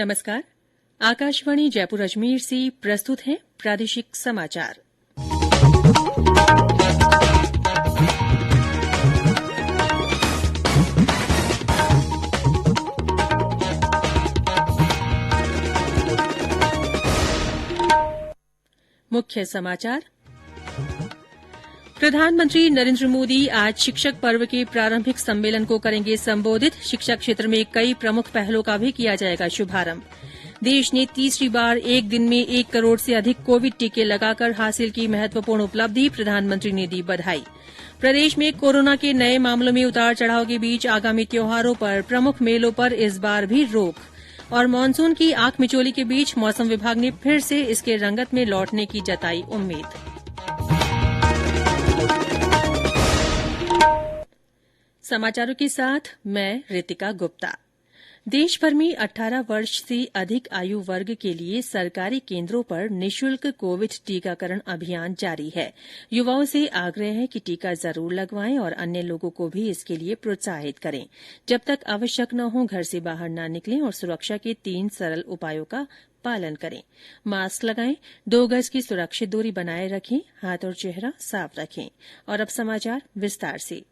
नमस्कार। आकाशवाणी जयपुर अजमेर से प्रस्तुत है प्रादेशिक समाचार। मुख्य समाचार। प्रधानमंत्री नरेंद्र मोदी आज शिक्षक पर्व के प्रारंभिक सम्मेलन को करेंगे संबोधित। शिक्षा क्षेत्र में कई प्रमुख पहलों का भी किया जाएगा शुभारंभ। देश ने तीसरी बार एक दिन में 1 करोड़ से अधिक कोविड टीके लगाकर हासिल की महत्वपूर्ण उपलब्धि। प्रधानमंत्री ने दी बधाई। प्रदेश में कोरोना के नए मामलों में उतार चढ़ाव के बीच आगामी त्योहारों पर प्रमुख मेलों पर इस बार भी रोक। और मानसून की आंख मिचोली के बीच मौसम विभाग ने फिर से इसके रंगत में लौटने की जताई उम्मीद। समाचारों के साथ मैं रितिका गुप्ता। देश भर में 18 वर्ष से अधिक आयु वर्ग के लिए सरकारी केंद्रों पर निःशुल्क कोविड टीकाकरण अभियान जारी है। युवाओं से आग्रह है कि टीका जरूर लगवाएं और अन्य लोगों को भी इसके लिए प्रोत्साहित करें। जब तक आवश्यक न हो घर से बाहर न निकलें और सुरक्षा के 3 सरल उपायों का पालन करें। मास्क लगाएं, 2 गज की सुरक्षित दूरी बनाए रखें, हाथ और चेहरा साफ रखें। और अब समाचार विस्तार से।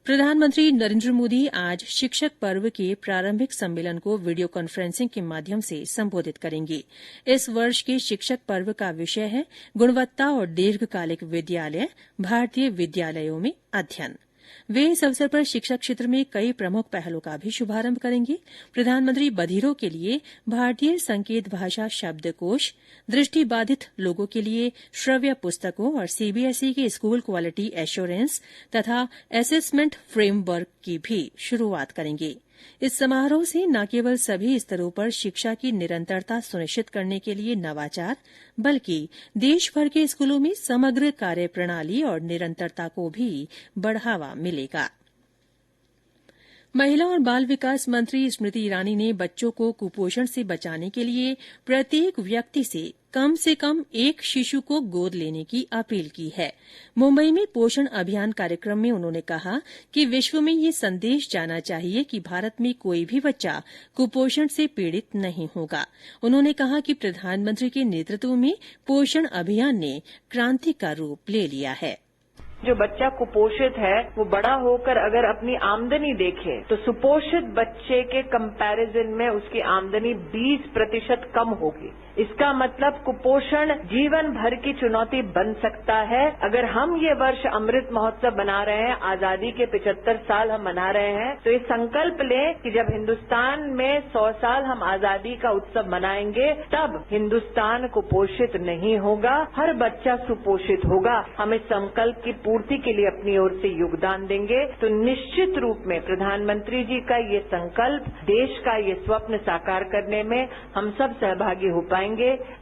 प्रधानमंत्री नरेंद्र मोदी आज शिक्षक पर्व के प्रारंभिक सम्मेलन को वीडियो कॉन्फ्रेंसिंग के माध्यम से संबोधित करेंगे। इस वर्ष के शिक्षक पर्व का विषय है गुणवत्ता और दीर्घकालिक विद्यालय, भारतीय विद्यालयों में अध्ययन। वे इस अवसर पर शिक्षा क्षेत्र में कई प्रमुख पहलों का भी शुभारंभ करेंगे। प्रधानमंत्री बधिरों के लिए भारतीय संकेत भाषा शब्दकोश, दृष्टिबाधित लोगों के लिए श्रव्य पुस्तकों और सीबीएसई के स्कूल क्वालिटी एश्योरेंस तथा असेसमेंट फ्रेमवर्क की भी शुरूआत करेंगे। इस समारोह से न केवल सभी स्तरों पर शिक्षा की निरंतरता सुनिश्चित करने के लिए नवाचार, बल्कि देश भर के स्कूलों में समग्र कार्यप्रणाली और निरंतरता को भी बढ़ावा मिलेगा। महिला और बाल विकास मंत्री स्मृति ईरानी ने बच्चों को कुपोषण से बचाने के लिए प्रत्येक व्यक्ति से कम 1 शिशु को गोद लेने की अपील की है। मुंबई में पोषण अभियान कार्यक्रम में उन्होंने कहा कि विश्व में ये संदेश जाना चाहिए कि भारत में कोई भी बच्चा कुपोषण से पीड़ित नहीं होगा। उन्होंने कहा कि प्रधानमंत्री के नेतृत्व में पोषण अभियान ने क्रांति का रूप ले लिया है। जो बच्चा कुपोषित है वो बड़ा होकर अगर अपनी आमदनी देखे तो सुपोषित बच्चे के कंपैरिजन में उसकी आमदनी 20% कम होगी। इसका मतलब कुपोषण जीवन भर की चुनौती बन सकता है। अगर हम ये वर्ष अमृत महोत्सव बना रहे हैं, आजादी के 75 साल हम मना रहे हैं, तो ये संकल्प लें कि जब हिंदुस्तान में 100 साल हम आजादी का उत्सव मनाएंगे तब हिंदुस्तान कुपोषित नहीं होगा, हर बच्चा सुपोषित होगा। हम इस संकल्प की पूर्ति के लिए अपनी ओर से योगदान देंगे तो निश्चित रूप में प्रधानमंत्री जी का ये संकल्प, देश का ये स्वप्न साकार करने में हम सब सहभागी हो पाएंगे।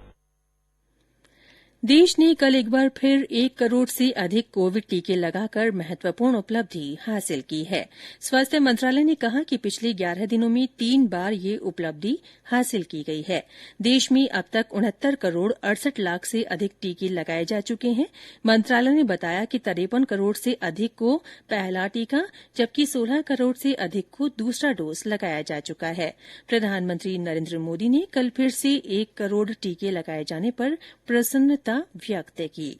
देश ने कल एक बार फिर 1 करोड़ से अधिक कोविड टीके लगाकर महत्वपूर्ण उपलब्धि हासिल की है। स्वास्थ्य मंत्रालय ने कहा कि पिछले 11 दिनों में 3 बार ये उपलब्धि हासिल की गई है। देश में अब तक 69 करोड़ 68 लाख से अधिक टीके लगाए जा चुके हैं। मंत्रालय ने बताया कि 53 करोड़ से अधिक को पहला टीका, जबकि 16 करोड़ से अधिक को दूसरा डोज लगाया जा चुका है। प्रधानमंत्री नरेंद्र मोदी ने कल फिर से 1 करोड़ टीके लगाए जाने पर प्रसन्नता व्यक्त की।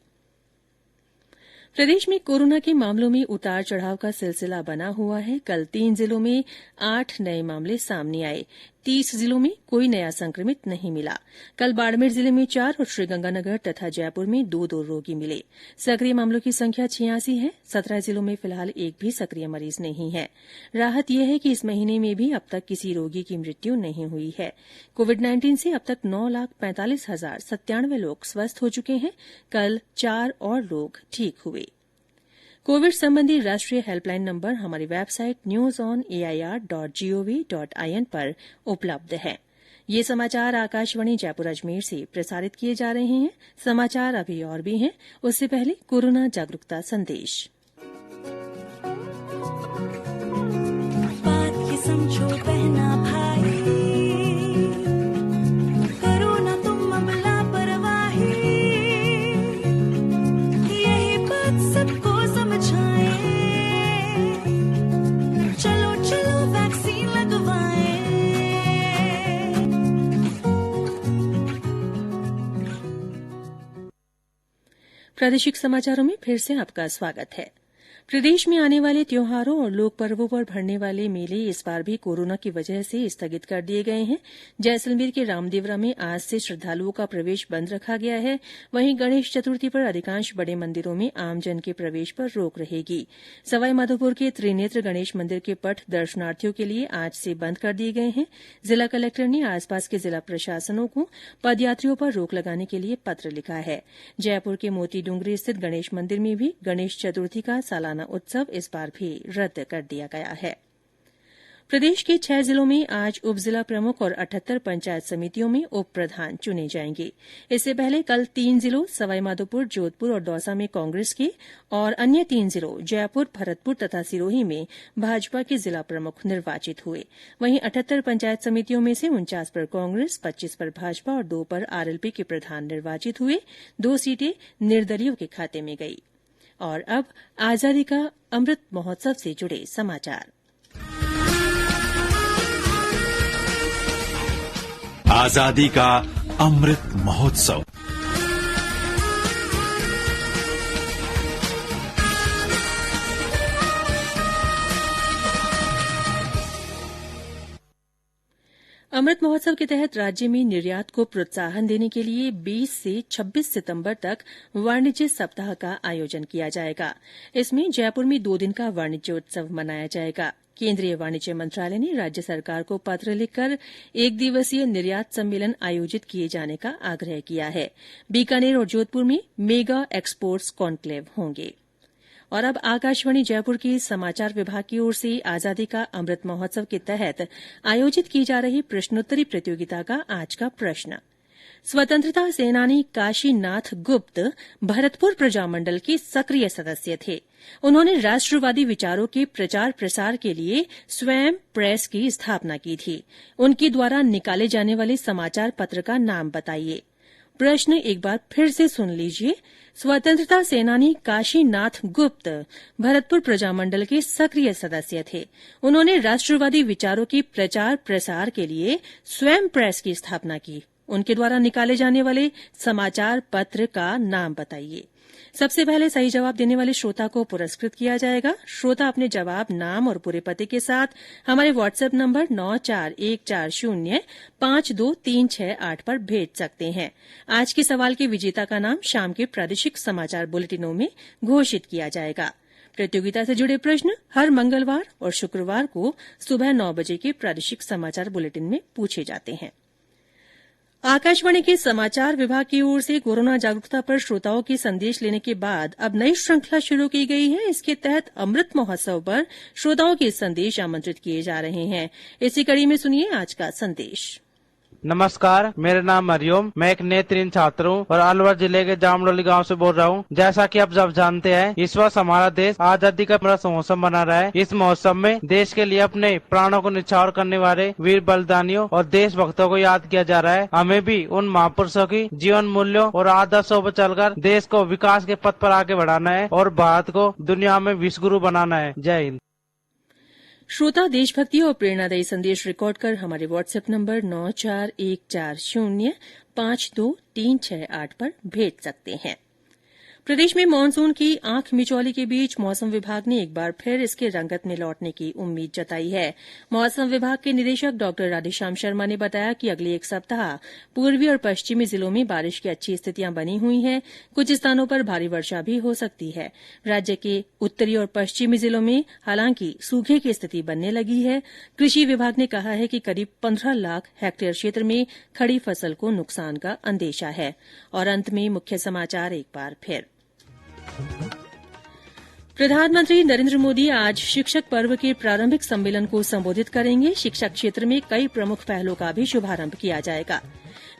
प्रदेश में कोरोना के मामलों में उतार चढ़ाव का सिलसिला बना हुआ है। कल 3 जिलों में 8 नए मामले सामने आए। 30 जिलों में कोई नया संक्रमित नहीं मिला। कल बाड़मेर जिले में 4 और श्रीगंगानगर तथा जयपुर में 2 रोगी मिले। सक्रिय मामलों की संख्या 86 है। 17 जिलों में फिलहाल एक भी सक्रिय मरीज नहीं है। राहत यह है कि इस महीने में भी अब तक किसी रोगी की मृत्यु नहीं हुई है। कोविड-19 से अब तक 9,45,097 लोग स्वस्थ हो चुके हैं। कल 4 और लोग ठीक हुए। कोविड संबंधी राष्ट्रीय हेल्पलाइन नंबर हमारी वेबसाइट newsonair.gov.in पर उपलब्ध है। ये समाचार आकाशवाणी जयपुर अजमेर से प्रसारित किए जा रहे हैं। समाचार अभी और भी हैं, उससे पहले कोरोना जागरूकता संदेश। बात ये समझो बहना भाई, करो ना तुम अब लापरवाही, यही बात सबको समझाएं, चलो चलो वैक्सीन लगवाएं। प्रादेशिक समाचारों में फिर से आपका स्वागत है। प्रदेश में आने वाले त्योहारों और लोक पर्वों पर भरने वाले मेले इस बार भी कोरोना की वजह से स्थगित कर दिए गए हैं। जैसलमेर के रामदेवरा में आज से श्रद्धालुओं का प्रवेश बंद रखा गया है। वहीं गणेश चतुर्थी पर अधिकांश बड़े मंदिरों में आमजन के प्रवेश पर रोक रहेगी। सवाईमाधोपुर के त्रिनेत्र गणेश मंदिर के पट दर्शनार्थियों के लिए आज से बंद कर दिए गए हैं। जिला कलेक्टर ने आसपास के जिला प्रशासनों को पदयात्रियों पर रोक लगाने के लिए पत्र लिखा है। जयपुर के मोती डूंगरी स्थित गणेश मंदिर में भी गणेश चतुर्थी का सालाना उत्सव इस बार भी रद्द कर दिया गया है। प्रदेश के 6 जिलों में आज उप जिला प्रमुख और 78 पंचायत समितियों में उप प्रधान चुने जाएंगे। इससे पहले कल 3 जिलों सवाईमाधोपुर, जोधपुर और दौसा में कांग्रेस के और अन्य 3 जिलों जयपुर, भरतपुर तथा सिरोही में भाजपा के जिला प्रमुख निर्वाचित हुए। वहीं 78 पंचायत समितियों में से 49 पर कांग्रेस, 25 पर भाजपा और 2 पर आरएलपी के प्रधान निर्वाचित हुए। 2 सीटें निर्दलीयों के खाते में गई। और अब आजादी का अमृत महोत्सव से जुड़े समाचार। आजादी का अमृत महोत्सव। अमृत महोत्सव के तहत राज्य में निर्यात को प्रोत्साहन देने के लिए 20 से 26 सितंबर तक वाणिज्य सप्ताह का आयोजन किया जाएगा। इसमें जयपुर में 2 दिन का वाणिज्य उत्सव मनाया जाएगा। केंद्रीय वाणिज्य मंत्रालय ने राज्य सरकार को पत्र लिखकर 1 दिवसीय निर्यात सम्मेलन आयोजित किए जाने का आग्रह किया है। बीकानेर और जोधपुर में मेगा एक्सपोर्ट्स कॉन्क्लेव होंगे। और अब आकाशवाणी जयपुर के समाचार विभाग की ओर से आजादी का अमृत महोत्सव के तहत आयोजित की जा रही प्रश्नोत्तरी प्रतियोगिता का आज का प्रश्न। स्वतंत्रता सेनानी काशीनाथ गुप्त भरतपुर प्रजामंडल के सक्रिय सदस्य थे। उन्होंने राष्ट्रवादी विचारों के प्रचार प्रसार के लिए स्वयं प्रेस की स्थापना की थी। उनके द्वारा निकाले जाने वाले समाचार पत्र का नाम बताइए। प्रश्न एक बार फिर से सुन लीजिए। स्वतंत्रता सेनानी काशीनाथ गुप्त भरतपुर प्रजामंडल के सक्रिय सदस्य थे। उन्होंने राष्ट्रवादी विचारों के प्रचार प्रसार के लिए स्वयं प्रेस की स्थापना की। उनके द्वारा निकाले जाने वाले समाचार पत्र का नाम बताइए। सबसे पहले सही जवाब देने वाले श्रोता को पुरस्कृत किया जाएगा। श्रोता अपने जवाब, नाम और पूरे पते के साथ हमारे व्हाट्सएप नंबर 9414052368 पर भेज सकते हैं। आज के सवाल के विजेता का नाम शाम के प्रादेशिक समाचार बुलेटिनों में घोषित किया जाएगा। प्रतियोगिता से जुड़े प्रश्न हर मंगलवार और शुक्रवार को सुबह 9 बजे के प्रादेशिक समाचार बुलेटिन में पूछे जाते हैं। आकाशवाणी के समाचार विभाग की ओर से कोरोना जागरूकता पर श्रोताओं के संदेश लेने के बाद अब नई श्रृंखला शुरू की गई है। इसके तहत अमृत महोत्सव पर श्रोताओं के संदेश आमंत्रित किए जा रहे हैं। इसी कड़ी में सुनिए आज का संदेश। नमस्कार, मेरा नाम हरिओम। मैं एक नेत्रहीन छात्र हूँ और अलवर जिले के जामडोली गांव से बोल रहा हूँ। जैसा कि आप सब जानते हैं, इस वर्ष हमारा देश आजादी का अमृत महोत्सव मना रहा है। इस महोत्सव में देश के लिए अपने प्राणों को न्यौछावर करने वाले वीर बलिदानियों और देशभक्तों को याद किया जा रहा है। हमें भी उन महापुरुषों की जीवन मूल्यों और आदर्शों पर चलकर देश को विकास के पथ पर आगे बढ़ाना है और भारत को दुनिया में विश्वगुरु बनाना है। जय हिंद। श्रोता देशभक्ति और प्रेरणादायी संदेश रिकॉर्ड कर हमारे व्हाट्सएप नंबर 9414052368 पर भेज सकते हैं। प्रदेश में मानसून की आंख मिचौली के बीच मौसम विभाग ने एक बार फिर इसके रंगत में लौटने की उम्मीद जताई है। मौसम विभाग के निदेशक डॉ राधेश्याम शर्मा ने बताया कि अगले एक सप्ताह पूर्वी और पश्चिमी जिलों में बारिश की अच्छी स्थितियां बनी हुई हैं। कुछ स्थानों पर भारी वर्षा भी हो सकती है। राज्य के उत्तरी और पश्चिमी जिलों में हालांकि सूखे की स्थिति बनने लगी है। कृषि विभाग ने कहा है कि करीब 15 लाख हेक्टेयर क्षेत्र में खड़ी फसल को नुकसान का अंदेशा है। और अंत में मुख्य समाचार एक बार फिर। प्रधानमंत्री नरेंद्र मोदी आज शिक्षक पर्व के प्रारंभिक सम्मेलन को संबोधित करेंगे। शिक्षा क्षेत्र में कई प्रमुख पहलों का भी शुभारंभ किया जाएगा।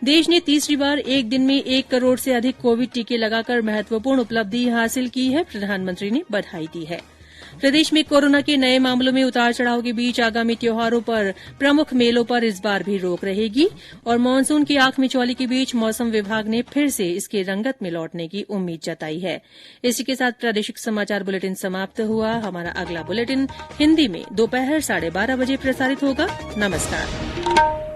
देश ने तीसरी बार एक दिन में 1 करोड़ से अधिक कोविड टीके लगाकर महत्वपूर्ण उपलब्धि हासिल की है। प्रधानमंत्री ने बधाई दी है। प्रदेश में कोरोना के नए मामलों में उतार चढ़ाव के बीच आगामी त्योहारों पर प्रमुख मेलों पर इस बार भी रोक रहेगी। और मानसून की आंख मिचौली के बीच मौसम विभाग ने फिर से इसके रंगत में लौटने की उम्मीद जताई है। इसी के साथ प्रादेशिक समाचार बुलेटिन समाप्त हुआ। हमारा अगला बुलेटिन हिन्दी में दोपहर 12:30 बजे प्रसारित होगा। नमस्कार।